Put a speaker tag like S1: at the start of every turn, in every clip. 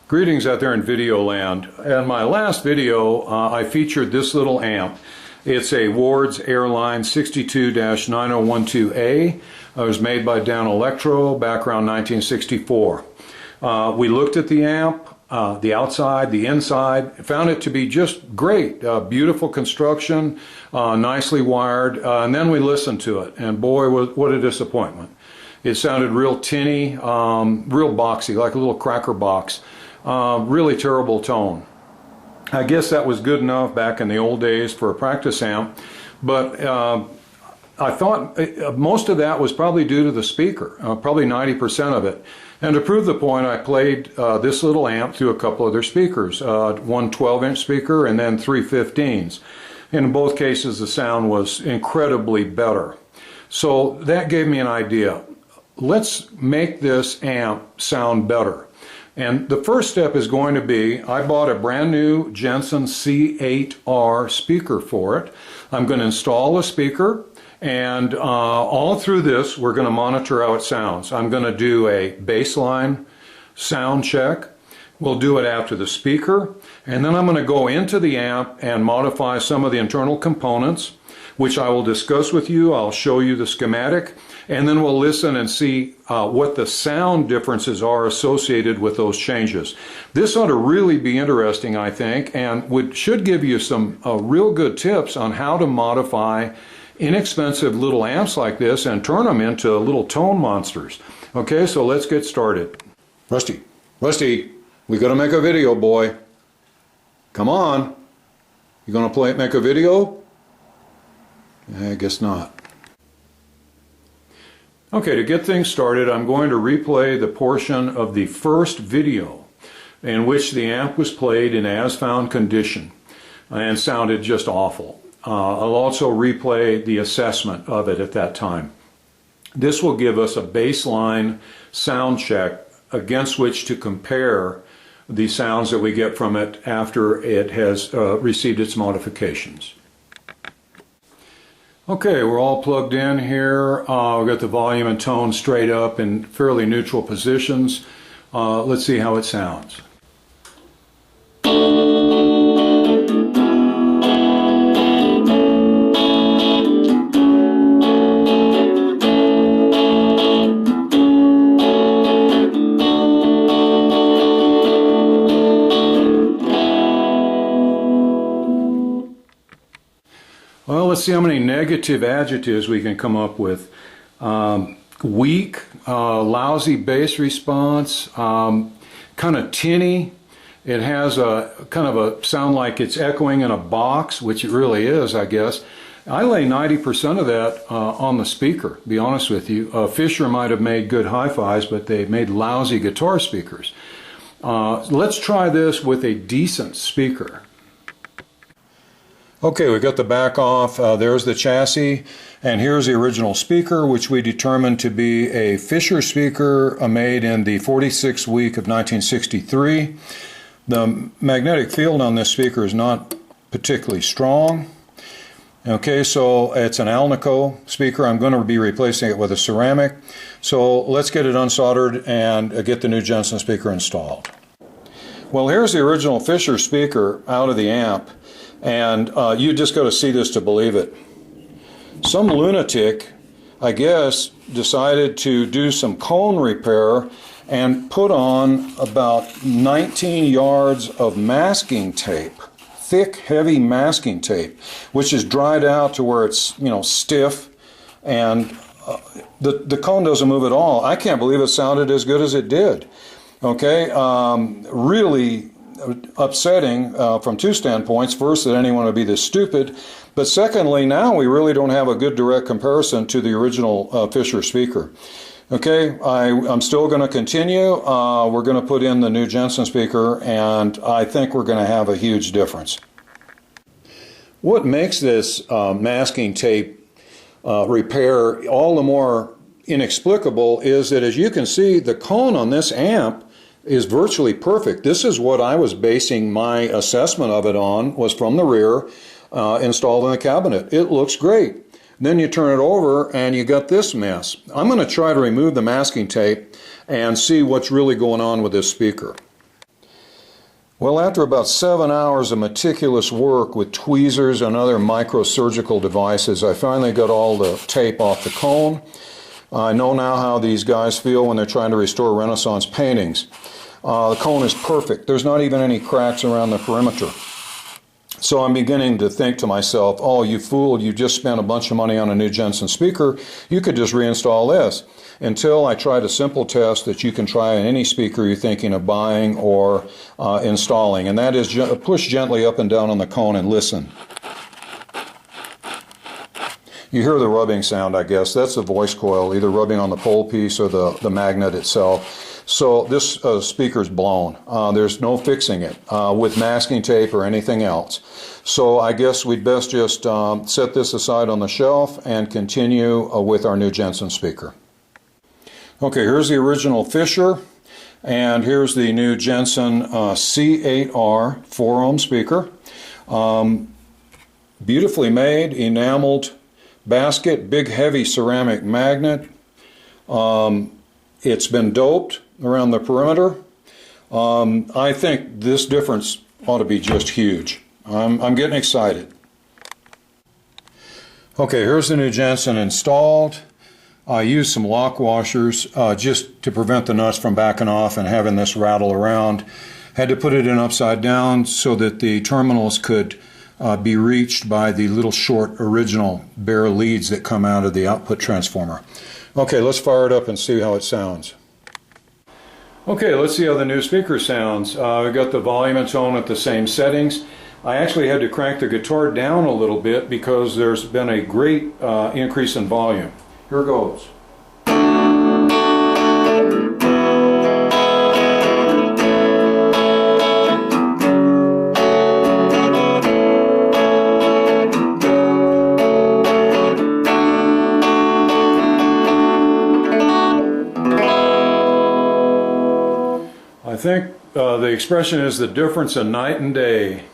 S1: Greetings out there in video land. In my last video, I featured this little amp. It's a Ward's Airline 62-9012A. It was made by Danelectro back around 1964. We looked at the amp, the outside, the inside, found it to be just great. Beautiful construction, nicely wired, and then we listened to it, and boy, what a disappointment. It sounded real tinny, real boxy, like a little cracker box. Really terrible tone. I guess that was good enough back in the old days for a practice amp, but I thought most of that was probably due to the speaker, probably 90% of it. And to prove the point, I played this little amp through a couple other speakers, one 12-inch speaker and then three 15s. In both cases, the sound was incredibly better. So that gave me an idea. Let's make this amp sound better. And the first step is going to be, I bought a brand new Jensen C8R speaker for it. I'm going to install a speaker, and all through this we're going to monitor how it sounds. I'm going to do a baseline sound check. We'll do it after the speaker, and then I'm going to go into the amp and modify some of the internal components, which I will discuss with you. I'll show you the schematic, and then we'll listen and see what the sound differences are associated with those changes. This ought to really be interesting, I think, and should give you some real good tips on how to modify inexpensive little amps like this and turn them into little tone monsters. Okay, so let's get started. Rusty, we gotta make a video, boy. Come on. You gonna make a video? I guess not. Okay, to get things started, I'm going to replay the portion of the first video in which the amp was played in as-found condition and sounded just awful. I'll also replay the assessment of it at that time. This will give us a baseline sound check against which to compare the sounds that we get from it after it has received its modifications. Okay, we're all plugged in here. We've got the volume and tone straight up in fairly neutral positions. Let's see how it sounds. Well, let's see how many negative adjectives we can come up with. Weak, lousy bass response, kind of tinny. It has a kind of a sound like it's echoing in a box, which it really is, I guess. I lay 90% of that on the speaker, to be honest with you. Fisher might have made good hi-fis, but they made lousy guitar speakers. Let's try this with a decent speaker. Okay, we got the back off. There's the chassis, and here's the original speaker, which we determined to be a Fisher speaker made in the 46th week of 1963. The magnetic field on this speaker is not particularly strong. Okay, so it's an Alnico speaker. I'm going to be replacing it with a ceramic. So let's get it unsoldered and get the new Jensen speaker installed. Well, here's the original Fisher speaker out of the amp. And you just got to see this to believe it. Some lunatic, I guess, decided to do some cone repair and put on about 19 yards of masking tape, thick, heavy masking tape, which is dried out to where it's, stiff, and the cone doesn't move at all. I can't believe it sounded as good as it did. Okay, really upsetting from two standpoints. First, that anyone would be this stupid, but secondly, now we really don't have a good direct comparison to the original Fisher speaker. Okay, I'm still going to continue. We're going to put in the new Jensen speaker, and I think we're going to have a huge difference. What makes this masking tape repair all the more inexplicable is that, as you can see, the cone on this amp is virtually perfect. This is what I was basing my assessment of it on, was from the rear, installed in the cabinet. It looks great. Then you turn it over and you got this mess. I'm going to try to remove the masking tape and see what's really going on with this speaker. Well, after about 7 hours of meticulous work with tweezers and other microsurgical devices, I finally got all the tape off the cone. I know now how these guys feel when they're trying to restore Renaissance paintings. The cone is perfect. There's not even any cracks around the perimeter. So I'm beginning to think to myself, oh, you fool, you just spent a bunch of money on a new Jensen speaker. You could just reinstall this. Until I tried a simple test that you can try on any speaker you're thinking of buying or installing, and that is push gently up and down on the cone and listen. You hear the rubbing sound, I guess. That's the voice coil, either rubbing on the pole piece or the magnet itself. So this speaker's blown. There's no fixing it with masking tape or anything else. So I guess we'd best just set this aside on the shelf and continue with our new Jensen speaker. Okay, here's the original Fisher, and here's the new Jensen C8R 4-ohm speaker. Beautifully made, enameled basket, big heavy ceramic magnet. It's been doped around the perimeter. I think this difference ought to be just huge. I'm getting excited. Okay, here's the new Jensen installed. I used some lock washers just to prevent the nuts from backing off and having this rattle around. Had to put it in upside down so that the terminals could be reached by the little short original bare leads that come out of the output transformer. Okay, let's fire it up and see how it sounds. Okay, let's see how the new speaker sounds. We've got the volume and tone at the same settings. I actually had to crank the guitar down a little bit because there's been a great increase in volume. Here goes. I think the expression is the difference in night and day.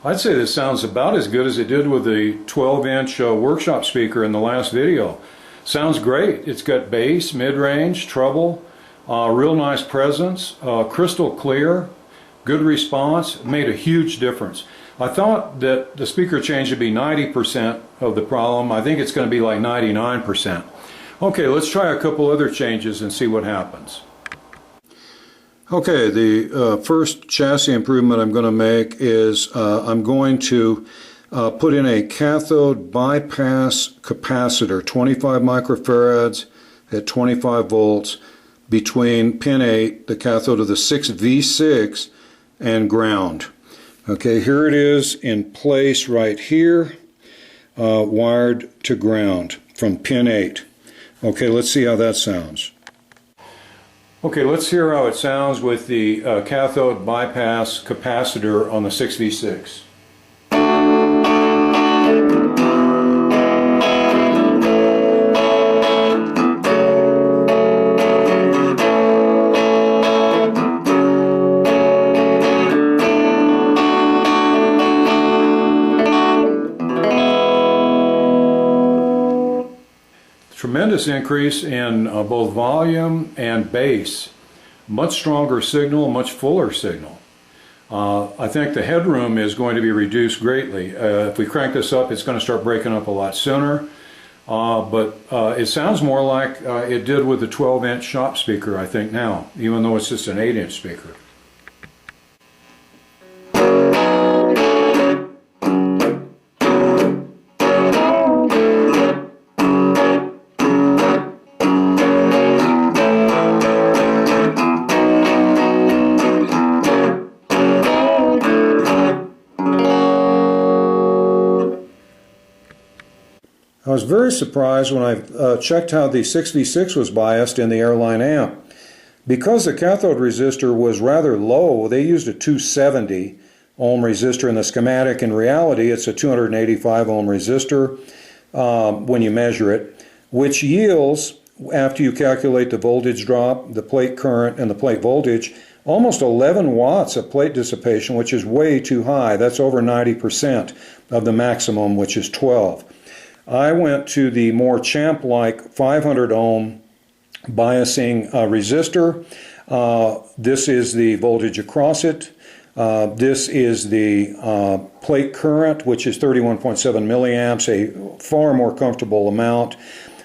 S1: I'd say this sounds about as good as it did with the 12-inch workshop speaker in the last video. Sounds great. It's got bass, mid-range, treble, real nice presence, crystal clear, good response. It made a huge difference. I thought that the speaker change would be 90% of the problem. I think it's going to be like 99%. Okay, let's try a couple other changes and see what happens. Okay, the first chassis improvement I'm going to make is I'm going to put in a cathode bypass capacitor, 25 microfarads at 25 volts between pin 8, the cathode of the 6V6, and ground. Okay, here it is in place right here, wired to ground from pin 8. Okay, let's see how that sounds. Okay, let's hear how it sounds with the cathode bypass capacitor on the 6V6. Tremendous increase in both volume and bass. Much stronger signal, much fuller signal. I think the headroom is going to be reduced greatly. If we crank this up, it's going to start breaking up a lot sooner. But it sounds more like it did with the 12-inch shop speaker, I think, now, even though it's just an 8-inch speaker. I was very surprised when I checked how the 6V6 was biased in the Airline amp. Because the cathode resistor was rather low, they used a 270 ohm resistor in the schematic. In reality, it's a 285 ohm resistor when you measure it, which yields, after you calculate the voltage drop, the plate current, and the plate voltage, almost 11 watts of plate dissipation, which is way too high. That's over 90% of the maximum, which is 12. I went to the more champ-like 500 ohm biasing resistor. This is the voltage across it. This is the plate current, which is 31.7 milliamps, a far more comfortable amount.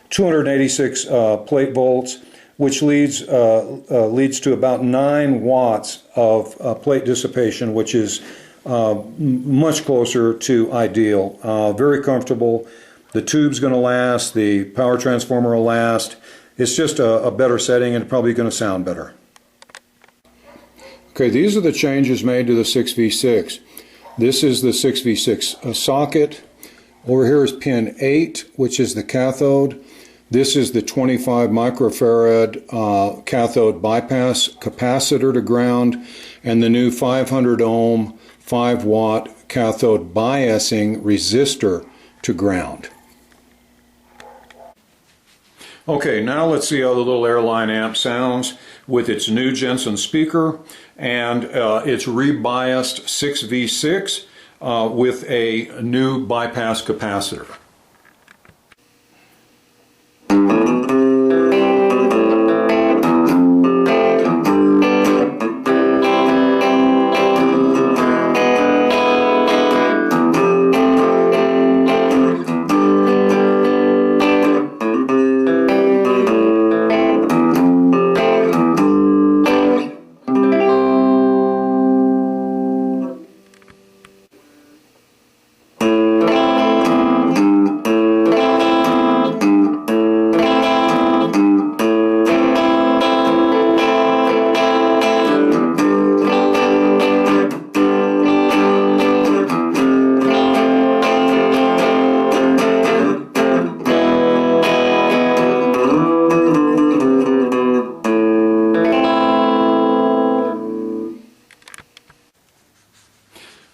S1: 286 plate volts, which leads to about 9 watts of plate dissipation, which is much closer to ideal. Very comfortable. The tube's going to last. The power transformer will last. It's just a better setting and probably going to sound better. Okay, these are the changes made to the 6V6. This is the 6V6 socket. Over here is pin 8, which is the cathode. This is the 25 microfarad cathode bypass capacitor to ground, and the new 500 ohm 5 watt cathode biasing resistor to ground. Okay, now let's see how the little Airline amp sounds with its new Jensen speaker and its rebiased 6V6 with a new bypass capacitor.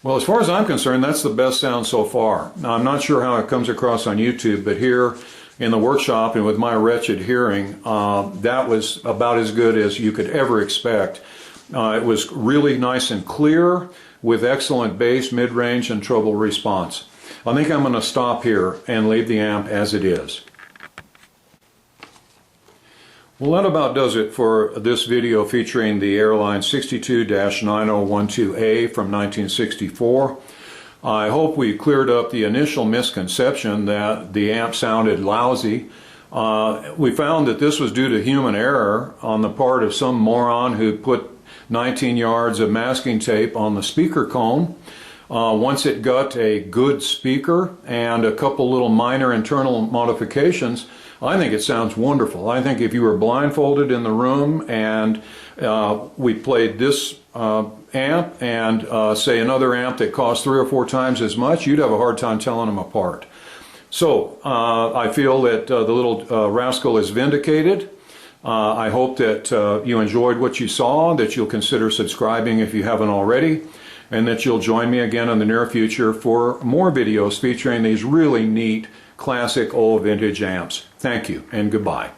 S1: Well, as far as I'm concerned, that's the best sound so far. Now, I'm not sure how it comes across on YouTube, but here in the workshop and with my wretched hearing, that was about as good as you could ever expect. It was really nice and clear with excellent bass, mid-range, and treble response. I think I'm going to stop here and leave the amp as it is. Well, that about does it for this video featuring the Airline 62-9012A from 1964. I hope we cleared up the initial misconception that the amp sounded lousy. We found that this was due to human error on the part of some moron who put 19 yards of masking tape on the speaker cone. Once it got a good speaker and a couple little minor internal modifications, I think it sounds wonderful. I think if you were blindfolded in the room and we played this amp and say another amp that cost 3 or 4 times as much, you'd have a hard time telling them apart. So I feel that the little rascal is vindicated. I hope that you enjoyed what you saw, that you'll consider subscribing if you haven't already, and that you'll join me again in the near future for more videos featuring these really neat classic old vintage amps. Thank you and goodbye.